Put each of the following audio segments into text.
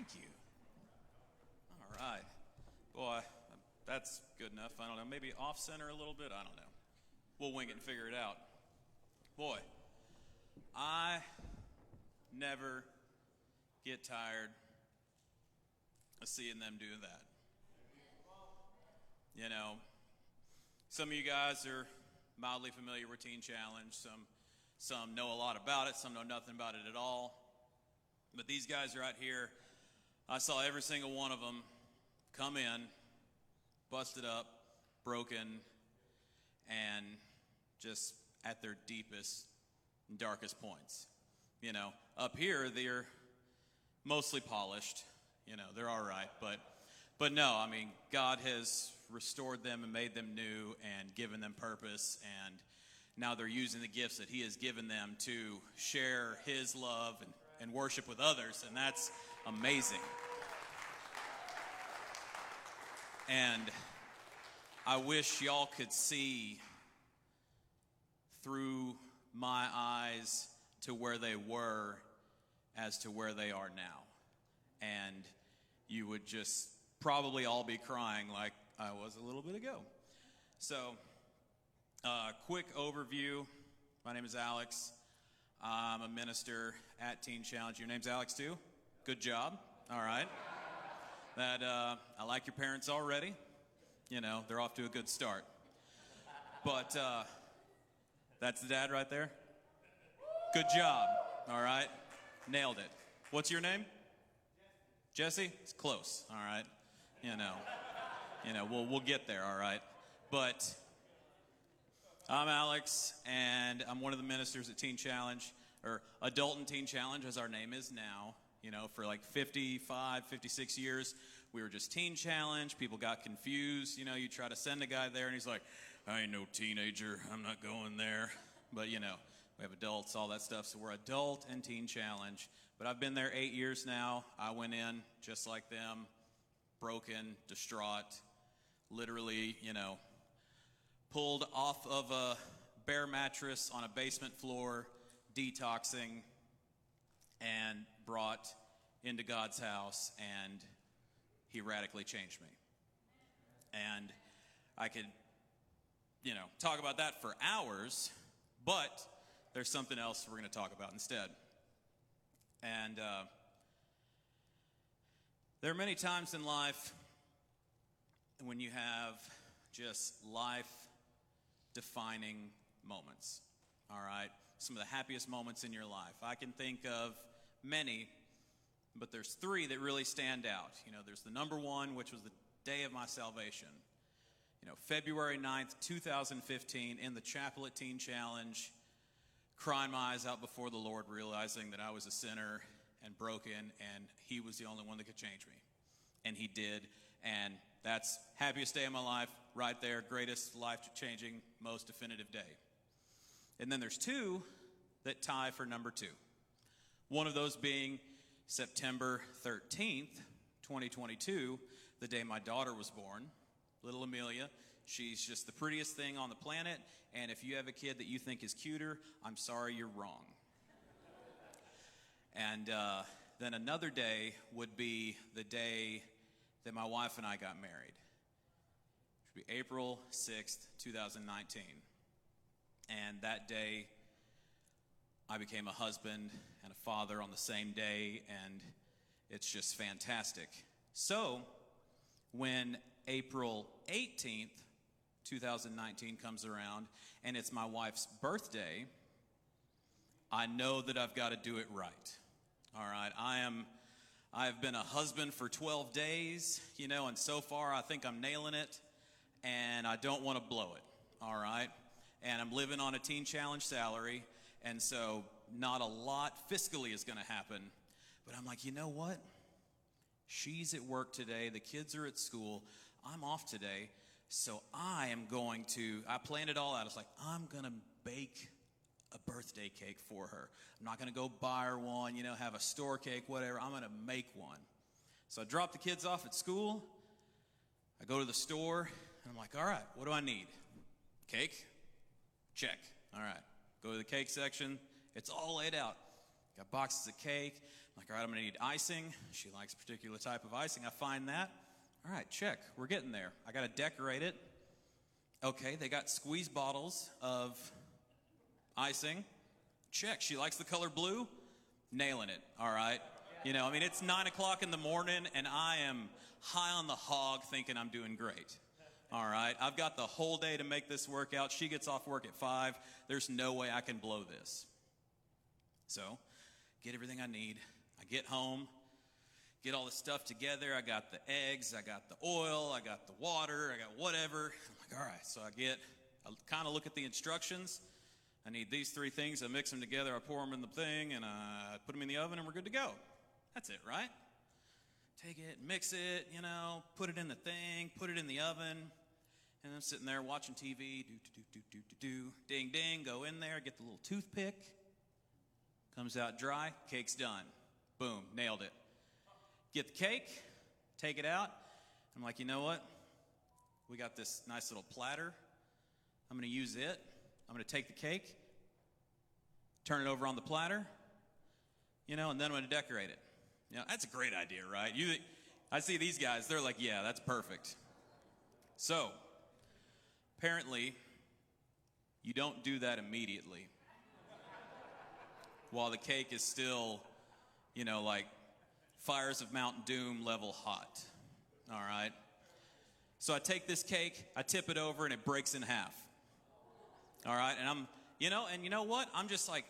Thank you. All right. Boy, that's good enough. I don't know. Maybe off center a little bit. I don't know. We'll wing it and figure it out. Boy, I never get tired of seeing them do that. You know, some of you guys are mildly familiar with Teen Challenge. Some know a lot about it. Some know nothing about it at all. But these guys right here, I saw every single one of them come in, busted up, broken, and just at their deepest and darkest points. You know, up here, they're mostly polished. You know, they're all right. But no, I mean, God has restored them and made them new and given them purpose. And now they're using the gifts that He has given them to share His love and worship with others. And that's amazing. And I wish y'all could see through my eyes to where they were as to where they are now. And you would just probably all be crying like I was a little bit ago. So, quick overview. My name is Alex. I'm a minister at Teen Challenge. Your name's Alex too? Good job. All right. That I like your parents already. You know, they're off to a good start. But that's the dad right there. Good job. All right. Nailed it. What's your name? Jesse? It's close. All right. You know, we'll get there, all right. But I'm Alex, and I'm one of the ministers at Teen Challenge, or Adult and Teen Challenge, as our name is now. You know, for like 55, 56 years, we were just Teen Challenge. People got confused. You know, you try to send a guy there, and he's like, I ain't no teenager. I'm not going there. But, you know, we have adults, all that stuff. So we're Adult and Teen Challenge. But I've been there 8 years now. I went in just like them, broken, distraught, literally, you know, pulled off of a bare mattress on a basement floor, detoxing, and brought into God's house, and He radically changed me. And I could, you know, talk about that for hours, but there's something else we're going to talk about instead. And there are many times in life when you have just life-defining moments, all right? Some of the happiest moments in your life. I can think of many, but there's three that really stand out. You know, there's the number one, which was the day of my salvation. You know, February 9th, 2015, in the chapel at Teen Challenge, crying my eyes out before the Lord, realizing that I was a sinner and broken, and He was the only one that could change me. And He did, and that's happiest day of my life, right there, greatest life-changing, most definitive day. And then there's two that tie for number two. One of those being September 13th, 2022, the day my daughter was born, little Amelia. She's just the prettiest thing on the planet, and if you have a kid that you think is cuter, I'm sorry, you're wrong. And then another day would be the day that my wife and I got married. It would be April 6th, 2019. And that day, I became a husband and a father on the same day, and it's just fantastic. So, when April 18th, 2019 comes around, and it's my wife's birthday, I know that I've got to do it right. All right, I have been a husband for 12 days, you know, and so far I think I'm nailing it, and I don't want to blow it, all right? And I'm living on a Teen Challenge salary, and so not a lot fiscally is going to happen. But I'm like, you know what? She's at work today. The kids are at school. I'm off today. So I planned it all out. It's like, I'm going to bake a birthday cake for her. I'm not going to go buy her one, you know, have a store cake, whatever. I'm going to make one. So I drop the kids off at school. I go to the store, and I'm like, all right, what do I need? Cake? Check. All right. Go to the cake section. It's all laid out. Got boxes of cake. I'm like, all right, I'm going to need icing. She likes a particular type of icing. I find that. All right, check. We're getting there. I got to decorate it. Okay, they got squeeze bottles of icing. Check. She likes the color blue. Nailing it. All right. It's 9 o'clock in the morning, and I am high on the hog thinking I'm doing great. All right. I've got the whole day to make this work out. She gets off work at 5. There's no way I can blow this. So, get everything I need. I get home, get all the stuff together. I got the eggs, I got the oil, I got the water, I got whatever. I'm like, all right. So I kind of look at the instructions. I need these 3 things. I mix them together. I pour them in the thing, and I put them in the oven, and we're good to go. That's it, right? Take it, mix it, put it in the thing, put it in the oven. And I'm sitting there watching TV. Ding, ding, go in there, get the little toothpick. Comes out dry, cake's done. Boom, nailed it. Get the cake, take it out. I'm like, you know what? We got this nice little platter. I'm going to use it. I'm going to take the cake, turn it over on the platter, and then I'm going to decorate it. That's a great idea, right? I see these guys, they're like, yeah, that's perfect. So, apparently, you don't do that immediately while the cake is still, like fires of Mount Doom level hot. All right? So I take this cake, I tip it over, and it breaks in half. All right? And I'm, and you know what? I'm just like,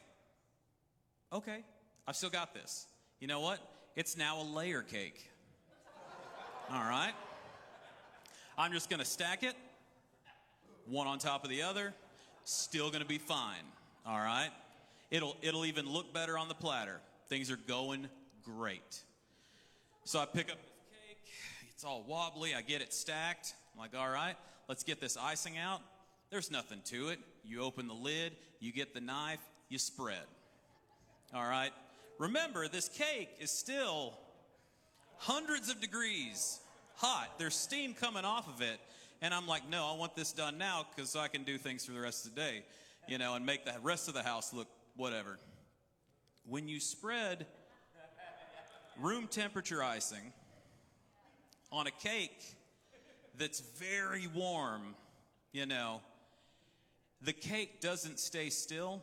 okay, I've still got this. You know what? It's now a layer cake. All right? I'm just going to stack it, one on top of the other, still going to be fine. All right? It'll even look better on the platter. Things are going great. So I pick up this cake. It's all wobbly. I get it stacked. I'm like, all right, let's get this icing out. There's nothing to it. You open the lid, you get the knife, you spread. All right? Remember, this cake is still hundreds of degrees hot. There's steam coming off of it. And I'm like, no, I want this done now because I can do things for the rest of the day, and make the rest of the house look whatever. When you spread room temperature icing on a cake that's very warm, the cake doesn't stay still.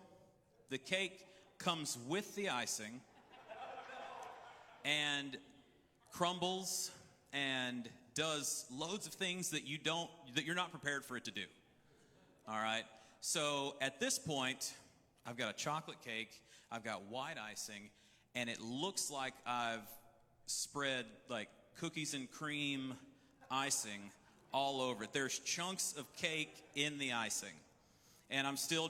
The cake comes with the icing and crumbles and does loads of things that you're not prepared for it to do. All right? So at this point, I've got a chocolate cake, I've got white icing, and it looks like I've spread like cookies and cream icing all over it. There's chunks of cake in the icing. And I'm still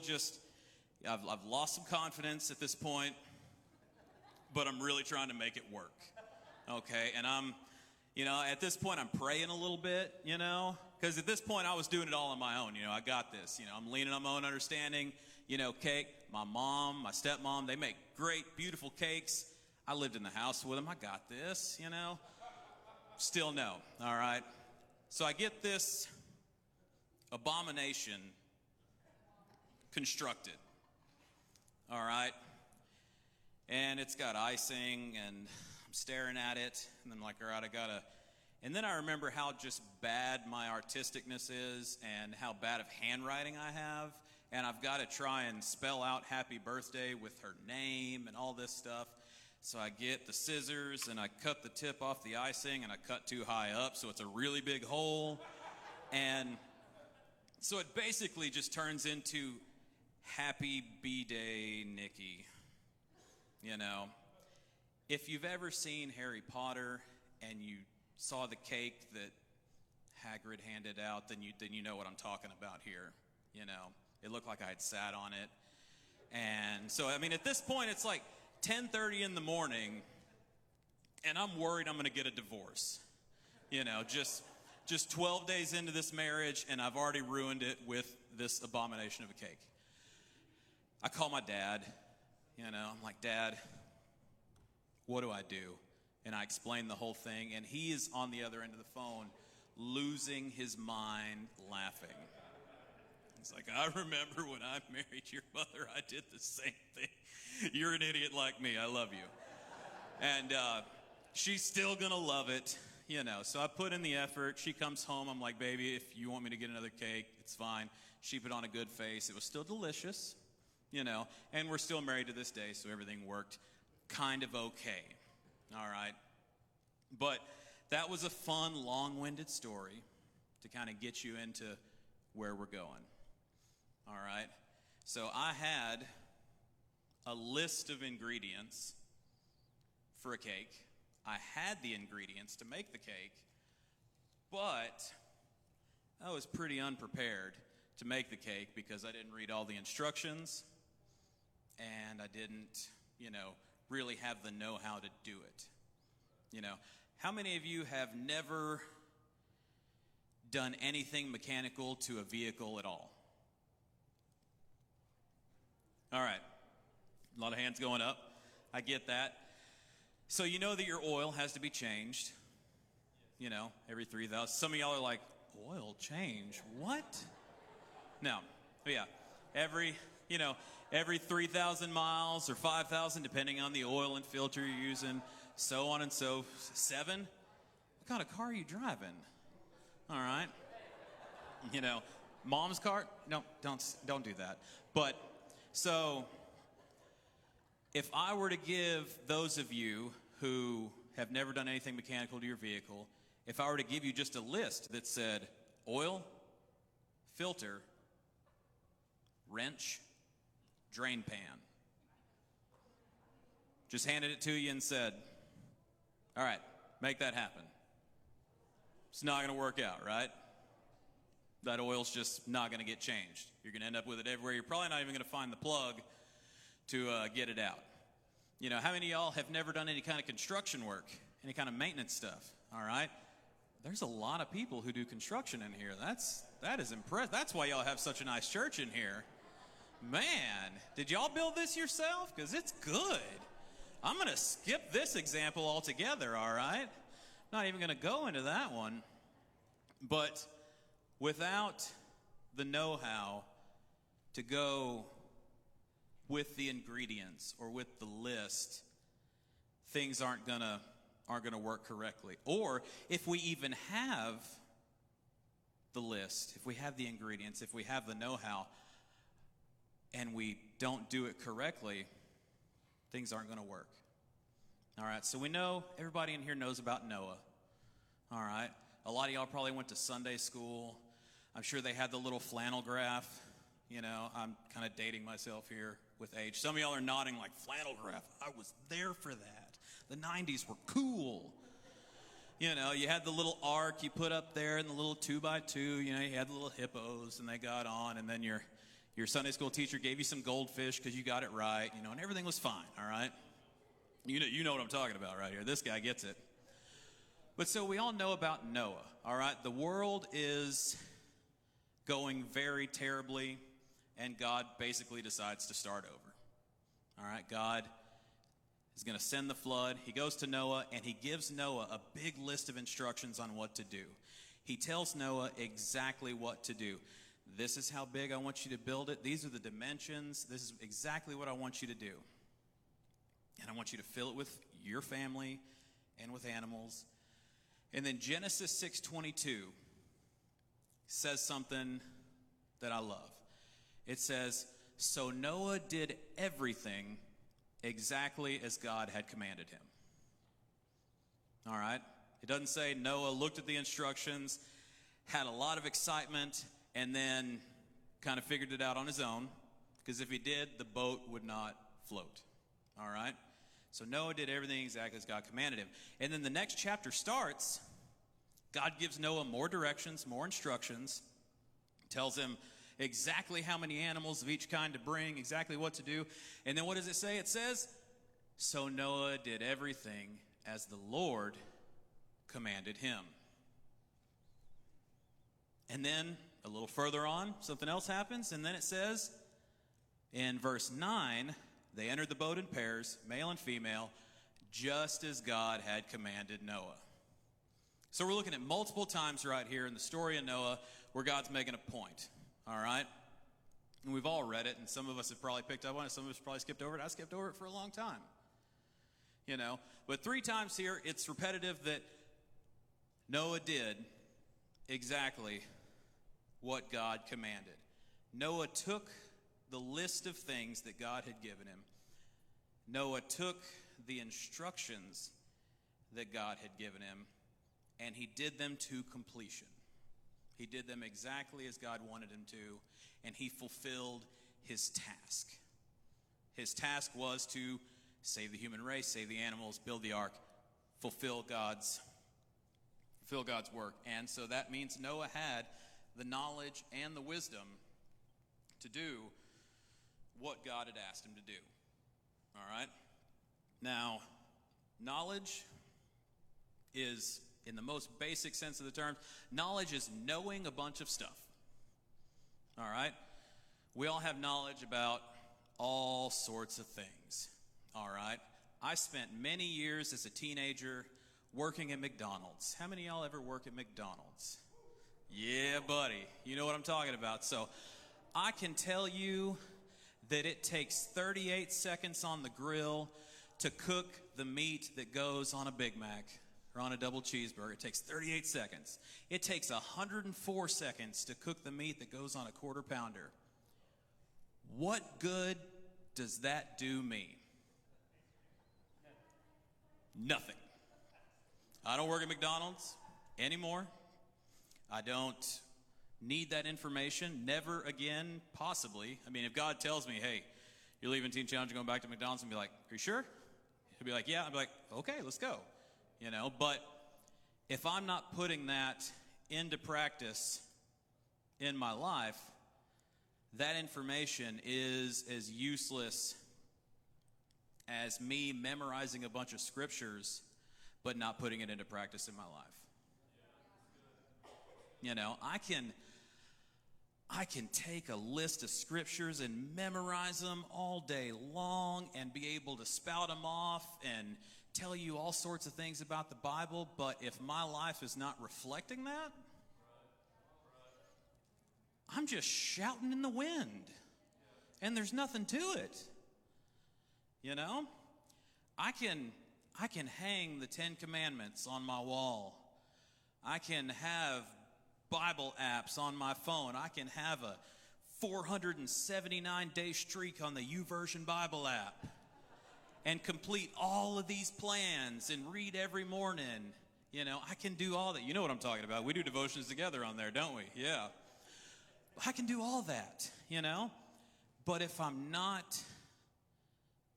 I've lost some confidence at this point, but I'm really trying to make it work. Okay? And at this point, I'm praying a little bit, because at this point, I was doing it all on my own. I got this. I'm leaning on my own understanding. Cake. My mom, my stepmom, they make great, beautiful cakes. I lived in the house with them. I got this, Still no. All right? So I get this abomination constructed. All right? And it's got icing, and I'm staring at it, and then I'm like, all right, and then I remember how just bad my artisticness is and how bad of handwriting I have, and I've got to try and spell out happy birthday with her name and all this stuff. So I get the scissors, and I cut the tip off the icing, and I cut too high up, so it's a really big hole. And so it basically just turns into Happy B-Day Nikki. If you've ever seen Harry Potter and you saw the cake that Hagrid handed out, then you know what I'm talking about here. It looked like I had sat on it. And so, at this point, it's like 10:30 in the morning, and I'm worried I'm going to get a divorce. Just 12 days into this marriage, and I've already ruined it with this abomination of a cake. I call my dad. I'm like, Dad, what do I do? And I explain the whole thing, and he is on the other end of the phone losing his mind laughing. He's like, I remember when I married your mother, I did the same thing. You're an idiot like me. I love you. And she's still going to love it, you know. So I put in the effort. She comes home. I'm like, baby, if you want me to get another cake, it's fine. She put on a good face. It was still delicious, you know. And we're still married to this day, so everything worked kind of okay. All right. But that was a fun, long-winded story to kind of get you into where we're going. All right. So I had a list of ingredients for a cake. I had the ingredients to make the cake, but I was pretty unprepared to make the cake because I didn't read all the instructions and I didn't, you know, really have the know-how to do it. You know, how many of you have never done anything mechanical to a vehicle at all? All right. A lot of hands going up. I get that. So you know that your oil has to be changed, you know, every 3,000. Some of y'all are like, oil change? What? No. But yeah, every 3,000 miles or 5,000, depending on the oil and filter you're using, so on and so. 7? What kind of car are you driving? All right. You know, mom's car? No, don't do that. But so if I were to give those of you who have never done anything mechanical to your vehicle, if I were to give you just a list that said oil, filter, wrench, drain pan, just handed it to you and said, all right, make that happen. It's not going to work out, right? That oil's just not going to get changed. You're going to end up with it everywhere. You're probably not even going to find the plug to get it out. You know, how many of y'all have never done any kind of construction work, any kind of maintenance stuff? All right. There's a lot of people who do construction in here. That is impressive. That's why y'all have such a nice church in here. Man, did y'all build this yourself? Because it's good. I'm going to skip this example altogether, all right? Not even going to go into that one. But without the know-how to go with the ingredients or with the list, things aren't gonna work correctly. Or if we even have the list, if we have the ingredients, if we have the know-how, and we don't do it correctly, things aren't gonna work. All right, so we know, everybody in here knows about Noah. All right, a lot of y'all probably went to Sunday school. I'm sure they had the little flannel graph. You know, I'm kind of dating myself here with age. Some of y'all are nodding like, flannel graph. I was there for that. The 90s were cool. You know, you had the little ark you put up there and the little 2x2. You know, you had the little hippos and they got on. And then your Sunday school teacher gave you some goldfish because you got it right. You know, and everything was fine, all right? You know what I'm talking about right here. This guy gets it. But so we all know about Noah, all right? The world is going very terribly, and God basically decides to start over. All right, God is going to send the flood. He goes to Noah, and he gives Noah a big list of instructions on what to do. He tells Noah exactly what to do. This is how big I want you to build it. These are the dimensions. This is exactly what I want you to do. And I want you to fill it with your family and with animals. And then Genesis 6:22 says something that I love. It says, so Noah did everything exactly as God had commanded him. All right? It doesn't say Noah looked at the instructions, had a lot of excitement, and then kind of figured it out on his own. Because if he did, the boat would not float. All right? So Noah did everything exactly as God commanded him. And then the next chapter starts. God gives Noah more directions, more instructions, tells him exactly how many animals of each kind to bring, exactly what to do. And then what does it say? It says, so Noah did everything as the Lord commanded him. And then a little further on, something else happens. And then it says in verse 9, they entered the boat in pairs, male and female, just as God had commanded Noah. So we're looking at multiple times right here in the story of Noah where God's making a point, all right? And we've all read it, and some of us have probably picked up on it, some of us probably skipped over it. I skipped over it for a long time. But 3 times here, it's repetitive that Noah did exactly what God commanded. Noah took the list of things that God had given him. Noah took the instructions that God had given him, and he did them to completion. He did them exactly as God wanted him to, and he fulfilled his task. His task was to save the human race, save the animals, build the ark, fulfill God's work. And so that means Noah had the knowledge and the wisdom to do what God had asked him to do. All right? Now, knowledge is, in the most basic sense of the term, knowledge is knowing a bunch of stuff. All right? We all have knowledge about all sorts of things. All right? I spent many years as a teenager working at McDonald's. How many of y'all ever work at McDonald's? Yeah, buddy. You know what I'm talking about. So I can tell you that it takes 38 seconds on the grill to cook the meat that goes on a Big Mac or on a double cheeseburger. It takes 38 seconds. It takes 104 seconds to cook the meat that goes on a quarter pounder. What good does that do me? Nothing. I don't work at McDonald's anymore. I don't need that information. Never again, possibly. I mean, if God tells me, hey, you're leaving Teen Challenge, going back to McDonald's, and be like, are you sure? He'll be like, yeah. I'll be like, okay, let's go. But if I'm not putting that into practice in my life, that information is as useless as me memorizing a bunch of scriptures but not putting it into practice in my life. I can take a list of scriptures and memorize them all day long and be able to spout them off and tell you all sorts of things about the Bible, but if my life is not reflecting that, I'm just shouting in the wind, and there's nothing to it. I can hang the 10 Commandments on my wall. I can have Bible apps on my phone. I can have a 479-day streak on the YouVersion Bible app and complete all of these plans and read every morning. I can do all that. You know what I'm talking about. We do devotions together on there, don't we? Yeah. I can do all that, But if I'm not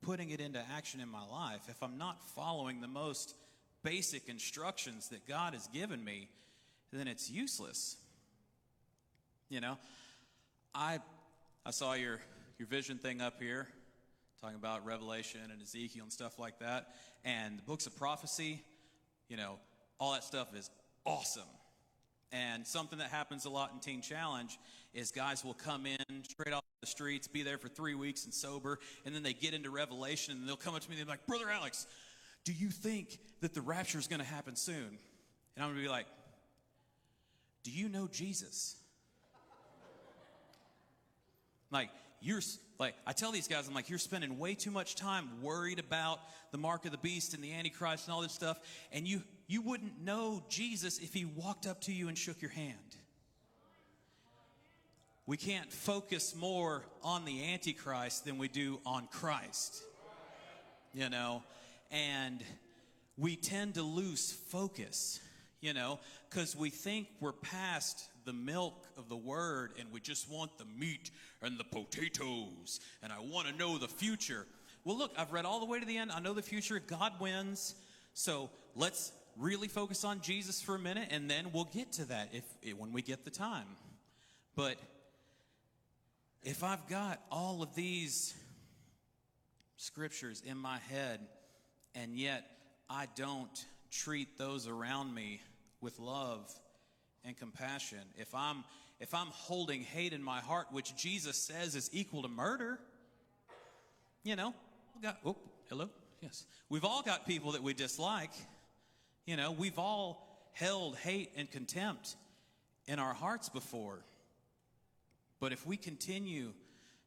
putting it into action in my life, if I'm not following the most basic instructions that God has given me, then it's useless. I saw your vision thing up here, talking about Revelation and Ezekiel and stuff like that, and the books of prophecy, all that stuff is awesome. And something that happens a lot in Teen Challenge is guys will come in straight off the streets, be there for 3 weeks and sober, and then they get into Revelation, and they'll come up to me and they're like, Brother Alex, do you think that the rapture is going to happen soon? And I'm going to be like, do you know Jesus? I tell these guys, I'm like, you're spending way too much time worried about the mark of the beast and the Antichrist and all this stuff, and you wouldn't know Jesus if he walked up to you and shook your hand. We can't focus more on the Antichrist than we do on Christ, and we tend to lose focus, because we think we're past the milk of the word and we just want the meat and the potatoes and I want to know the future. Well, look, I've read all the way to the end. I know the future. God wins. So let's really focus on Jesus for a minute, and then we'll get to that when we get the time. But if I've got all of these scriptures in my head and yet I don't treat those around me with love and compassion, if I'm holding hate in my heart, which Jesus says is equal to murder, hello, yes, we've all got people that we dislike. We've all held hate and contempt in our hearts before. But if we continue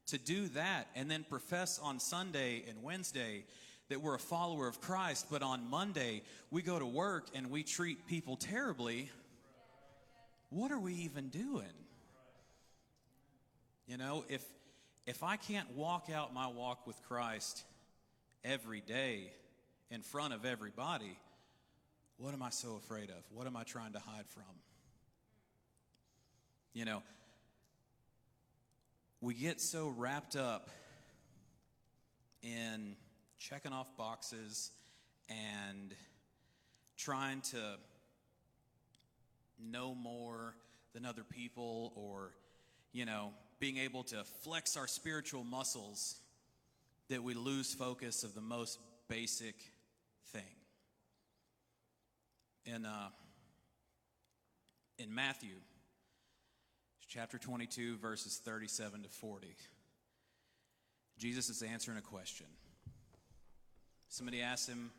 to do that and then profess on Sunday and Wednesday that we're a follower of Christ, but on Monday we go to work and we treat people terribly, what are we even doing? You know, if I can't walk out my walk with Christ every day in front of everybody, what am I so afraid of? What am I trying to hide from? You know, we get so wrapped up in checking off boxes and trying to know more than other people, or, you know, being able to flex our spiritual muscles, that we lose focus of the most basic thing. In Matthew chapter 22, verses 37 to 40, Jesus is answering a question. Somebody asks him,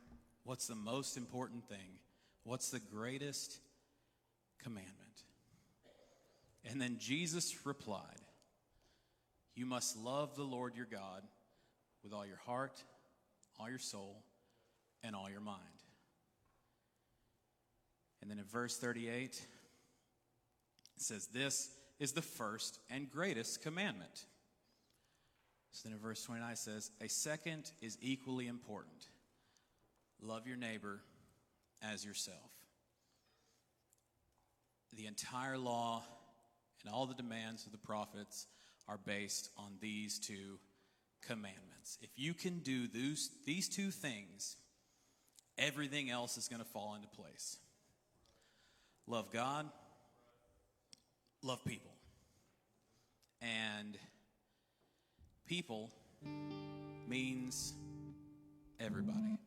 what's the most important thing? What's the greatest commandment? And then Jesus replied, you must love the Lord your God with all your heart, all your soul, and all your mind. And then in verse 38, it says, this is the first and greatest commandment. So then in verse 29 it says, a second is equally important. Love your neighbor as yourself. The entire law and all the demands of the prophets are based on these two commandments. If you can do these two things, everything else is going to fall into place. Love God, love people. And people means everybody.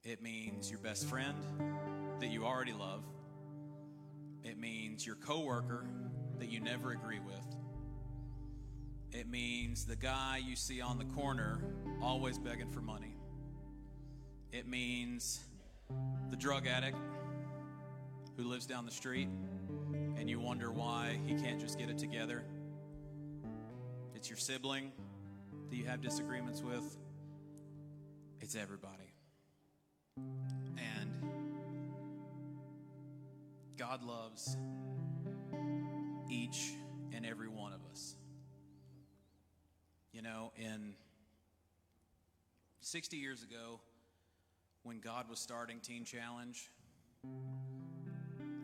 It means your best friend that you already love. It means your coworker that you never agree with. It means the guy you see on the corner always begging for money. It means the drug addict who lives down the street and you wonder why he can't just get it together. It's your sibling that you have disagreements with. It's everybody. And God loves each and every one of us. You know, in 60 years ago, when God was starting Teen Challenge,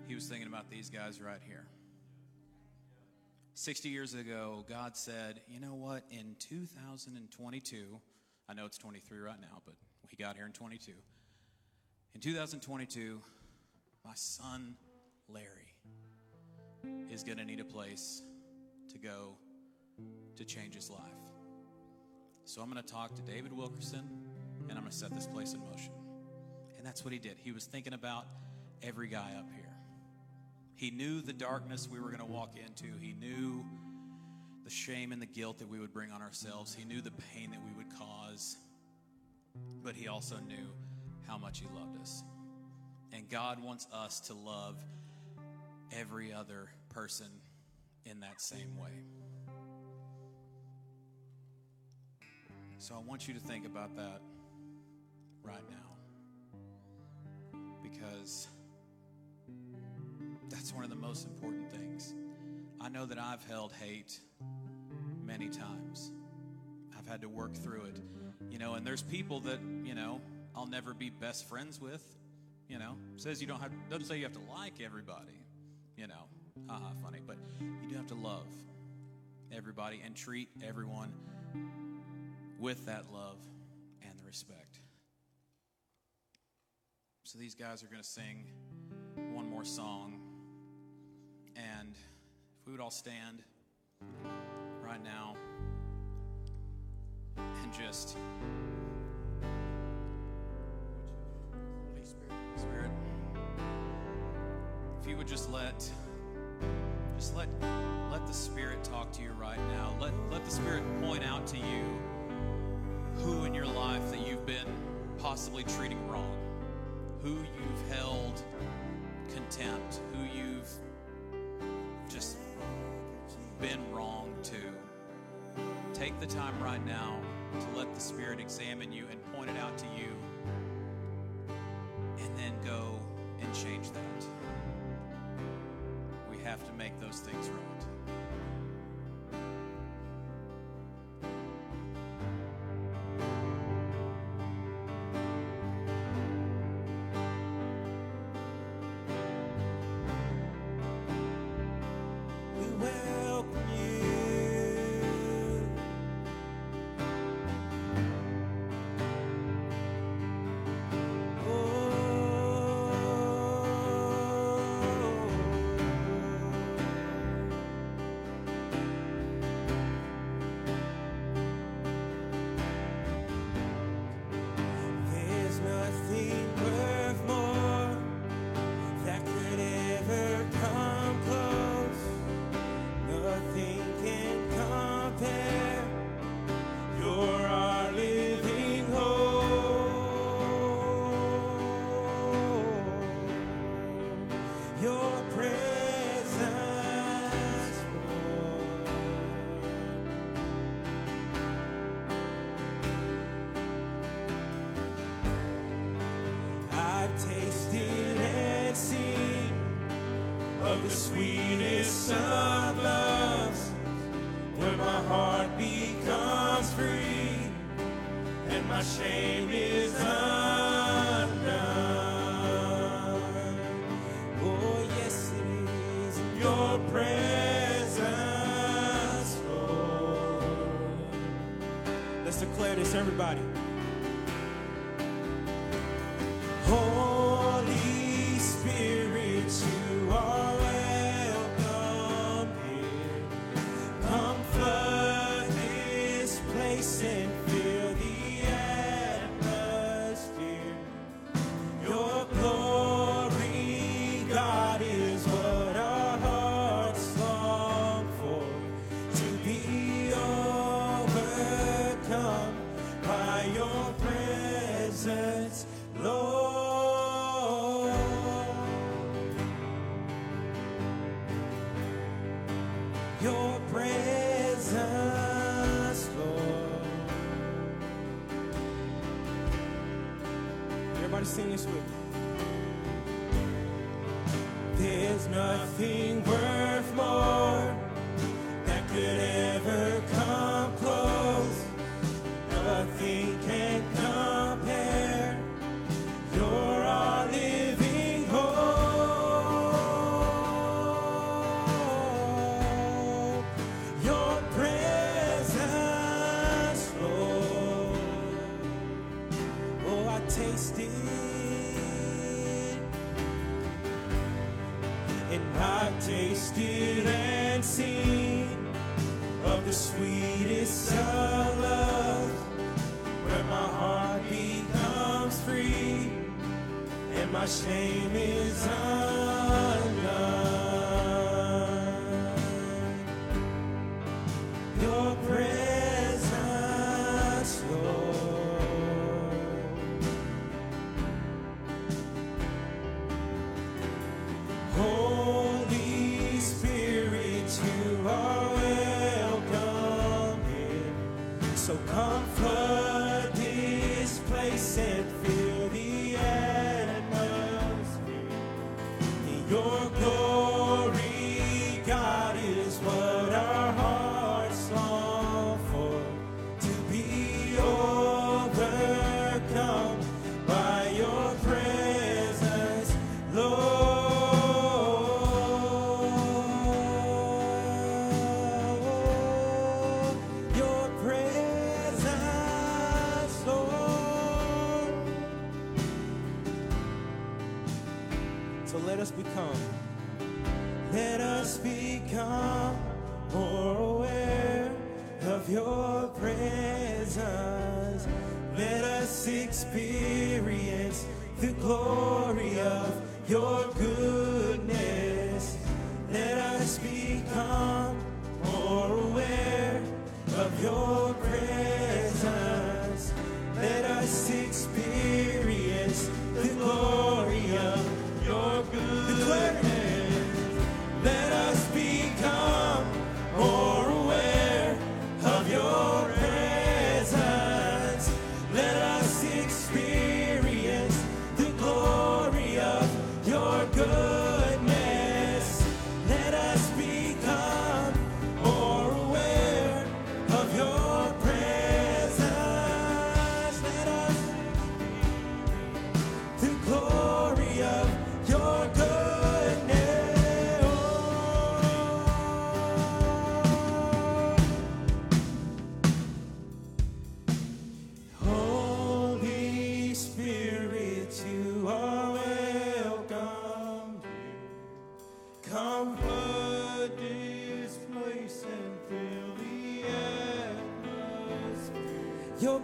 he was thinking about these guys right here. 60 years ago, God said, you know what, in 2022, I know it's 23 right now, but we got here in 22. In 2022, my son, Larry, is going to need a place to go to change his life. So I'm going to talk to David Wilkerson, and I'm going to set this place in motion. And that's what he did. He was thinking about every guy up here. He knew the darkness we were going to walk into. He knew the shame and the guilt that we would bring on ourselves. He knew the pain that we would cause. But he also knew how much he loved us. And God wants us to love every other person in that same way. So I want you to think about that right now, because that's one of the most important things. I know that I've held hate many times. I've had to work through it, you know, and there's people that, you know, I'll never be best friends with, you know. Says you don't have, doesn't say you have to like everybody, you know. Funny, but you do have to love everybody and treat everyone with that love and the respect. So these guys are going to sing one more song, and if we would all stand right now and just Spirit, if you would just let the Spirit talk to you right now. Let the Spirit point out to you who in your life that you've been possibly treating wrong, who you've held contempt, who you've just been wrong to. take the time right now to let the Spirit examine you and point it out to you, and then go and change that. We have to make those things right. The sweetest of loves, where my heart becomes free and my shame is undone. Oh yes it is in your presence, Lord. Let's declare this, everybody. Holy Spirit, you are and fill the atmosphere. Your glory, God, is what our hearts long for, to be overcome by your presence, Lord. Your presence, Lord. Everybody sing this with me. There's nothing worth more that could ever come close. Nothing can compare. You're our living hope. Your presence, Lord. Oh, I tasted and I've tasted and seen of the sweetest of love, where my heart becomes free and my shame is undone. Your presence, Lord. Holy Spirit, you are welcome here. So come flood this place and fill the atmosphere. Your glory, God, is what our hearts long for, to be overcome by your presence, Lord. Your presence, Lord. So let us become more aware of your presence. Let us experience the glory of your goodness. Let us become more aware of your presence. Let us experience the glory of your goodness. Let us become more aware of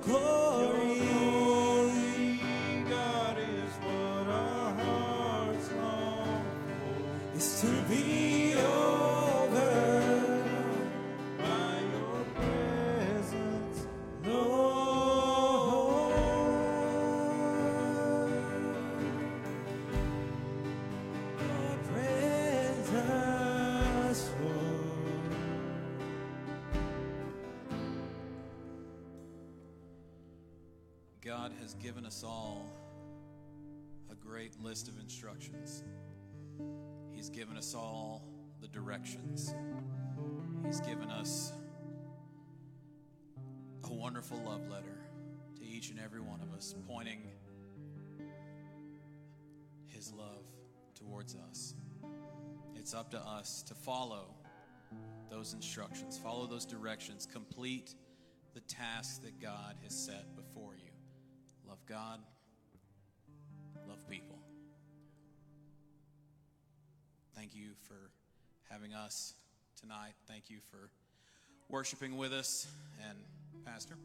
glory. God, is what our hearts long for, is to be overcome by your presence, Lord. Your presence, Lord. God has given us all a great list of instructions. He's given us all the directions. He's given us a wonderful love letter to each and every one of us, pointing his love towards us. It's up to us to follow those instructions, follow those directions, complete the task that God has set before you. Love God, love people. Thank you for having us tonight. Thank you for worshiping with us. And Pastor?